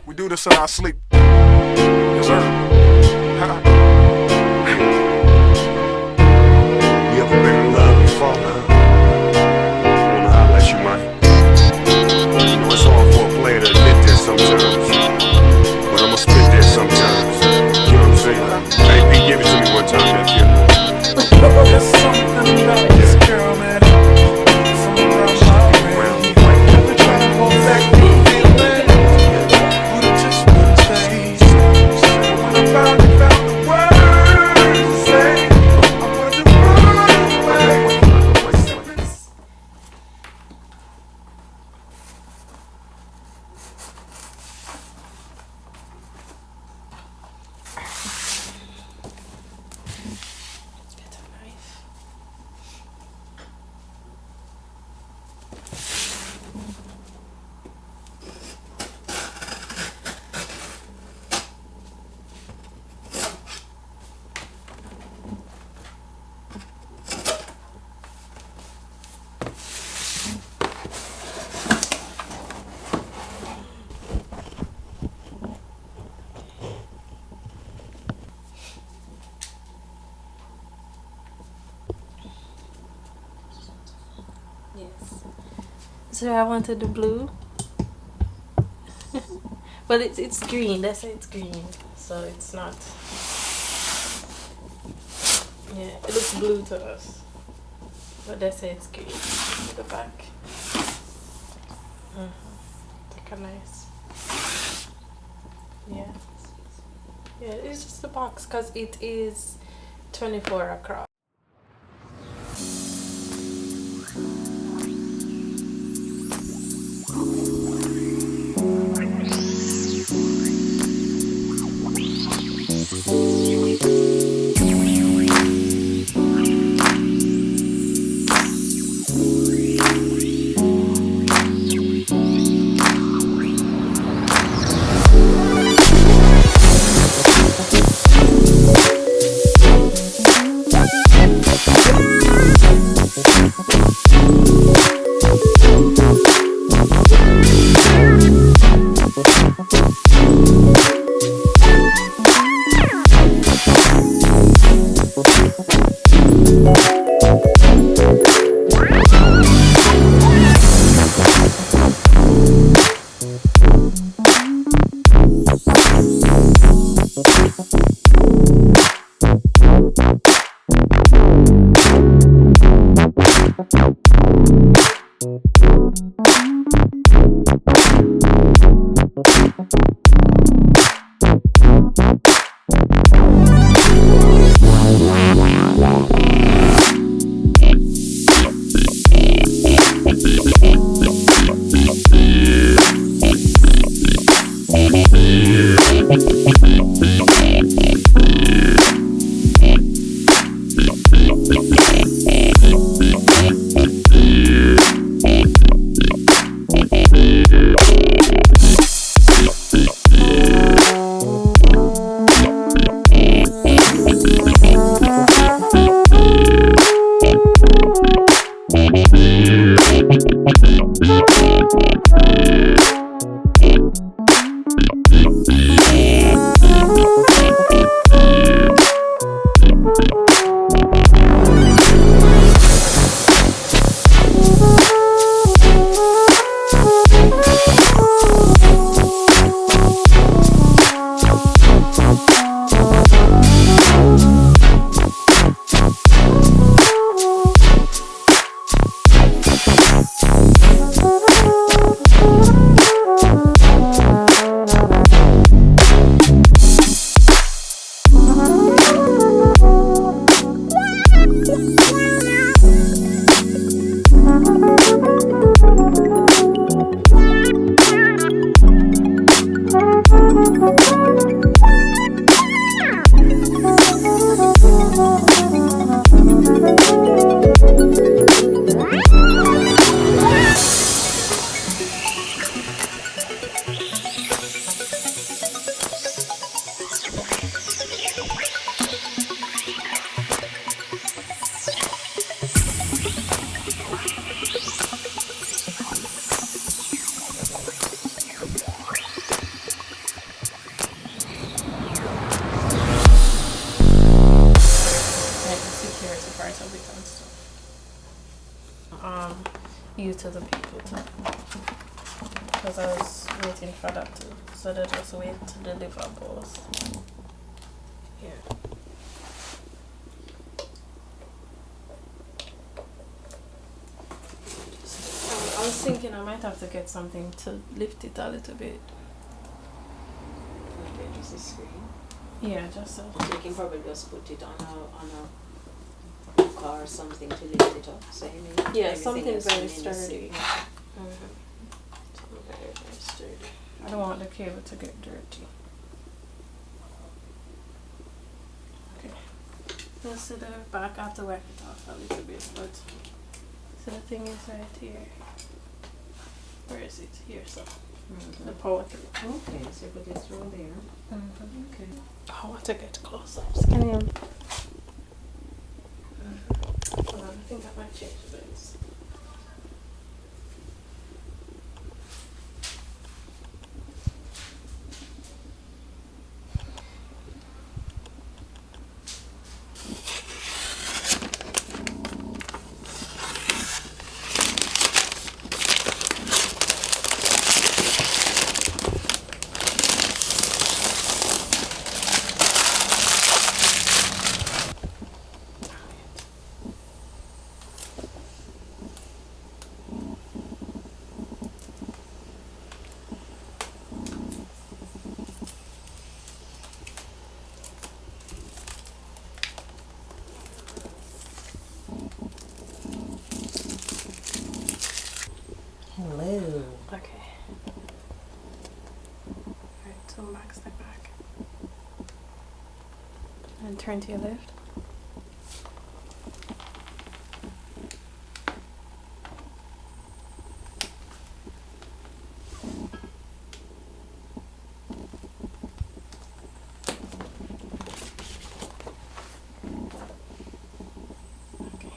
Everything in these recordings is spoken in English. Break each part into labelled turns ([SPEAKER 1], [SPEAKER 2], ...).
[SPEAKER 1] We do this in our sleep. Yes, sir.
[SPEAKER 2] You ever been in love before, huh? Wanna holler at you, Mike? You know it's hard for a player to admit this sometimes, but I'ma spit this sometimes. You know what I'm saying? Hey, P, give it to me one time, nephew.
[SPEAKER 1] There's something about this girl, man. Something around my way. Trying to hold back the feeling, but it just wouldn't stay. When I finally found the words to say, I wanted to run away.
[SPEAKER 3] Get a knife. Yes. So I wanted the blue. But it's green. They say it's green. So it's not. Yeah, it looks blue to us. But they say it's green. To the back. Like a nice. Yeah. Yeah, it's just the box because it is 24 across. you to the people too. Because I was waiting for that too. So they just wait to deliver post. Yeah. I was thinking I might have to get something to lift it a little bit.
[SPEAKER 4] Okay, just a screen.
[SPEAKER 3] Yeah, just so.
[SPEAKER 4] So you can probably just put it on a car or something to lift it up. So you mean
[SPEAKER 3] Yeah,
[SPEAKER 4] everything
[SPEAKER 3] something
[SPEAKER 4] is
[SPEAKER 3] very
[SPEAKER 4] in the
[SPEAKER 3] sturdy.
[SPEAKER 4] suit.
[SPEAKER 3] Mm-hmm.
[SPEAKER 4] Something very, very sturdy.
[SPEAKER 3] I don't want the cable to get dirty. Okay. Just to the back, I have to wipe it off a little bit, but so the thing is right here. Where is it? Here, so the power through.
[SPEAKER 4] Okay, so you put it through there.
[SPEAKER 3] Mm-hmm.
[SPEAKER 4] Okay.
[SPEAKER 3] I want to get close up. Can you? Hold on, I think I might change the base.
[SPEAKER 4] Hello.
[SPEAKER 3] Okay. Alright, so back, step back. And turn to your left. Okay.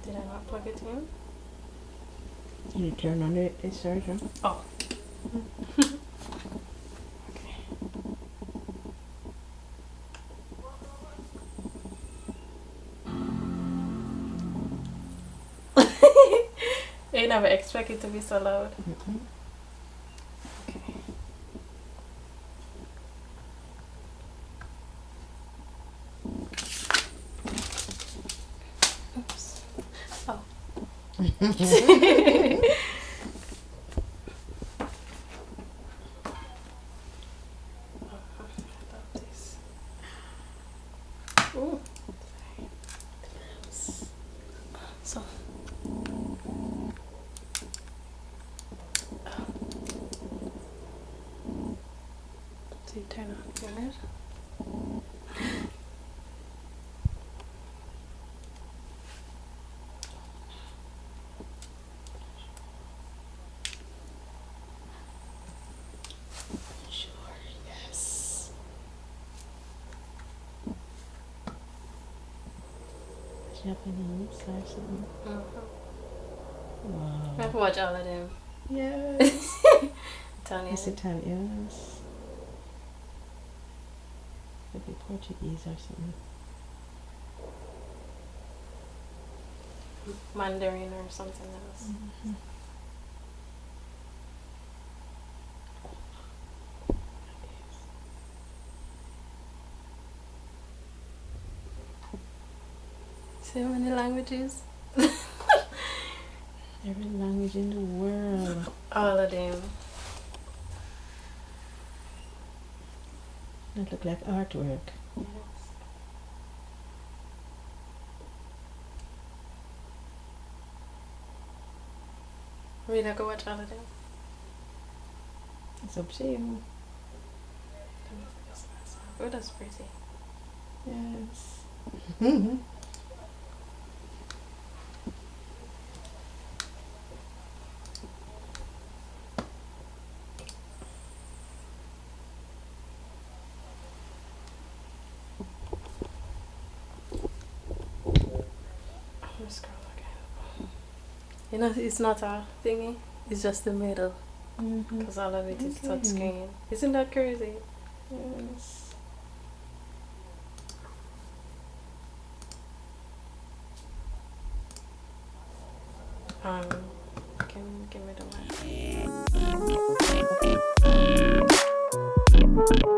[SPEAKER 3] Did I not plug it in?
[SPEAKER 5] You turn on the charger.
[SPEAKER 3] Oh. Okay. You never expect it to be so loud.
[SPEAKER 5] Mm-mm.
[SPEAKER 3] Okay. Oops. Oh. About this. Ooh. So. So you turn on your net.
[SPEAKER 5] Sure, yes. Japanese or something. Wow.
[SPEAKER 3] I have to watch all of them.
[SPEAKER 5] Yes.
[SPEAKER 3] Italian.
[SPEAKER 5] It's Italian. Yes. Could be Portuguese or something.
[SPEAKER 3] Mandarin or something else.
[SPEAKER 5] Mm-hmm.
[SPEAKER 3] See how many languages?
[SPEAKER 5] Every language in the world.
[SPEAKER 3] All of them.
[SPEAKER 5] That look like artwork.
[SPEAKER 3] Yes. We not go watch all of them.
[SPEAKER 5] It's up to you.
[SPEAKER 3] Oh, that's pretty.
[SPEAKER 5] Yes. Mm-hmm.
[SPEAKER 3] I'm scroll again. You know, it's not a thingy. It's just the middle.
[SPEAKER 5] Mm-hmm.
[SPEAKER 3] Because all of it is
[SPEAKER 5] Okay.
[SPEAKER 3] touch screen. Isn't that crazy?
[SPEAKER 5] Yes.
[SPEAKER 3] Can you give me the wax?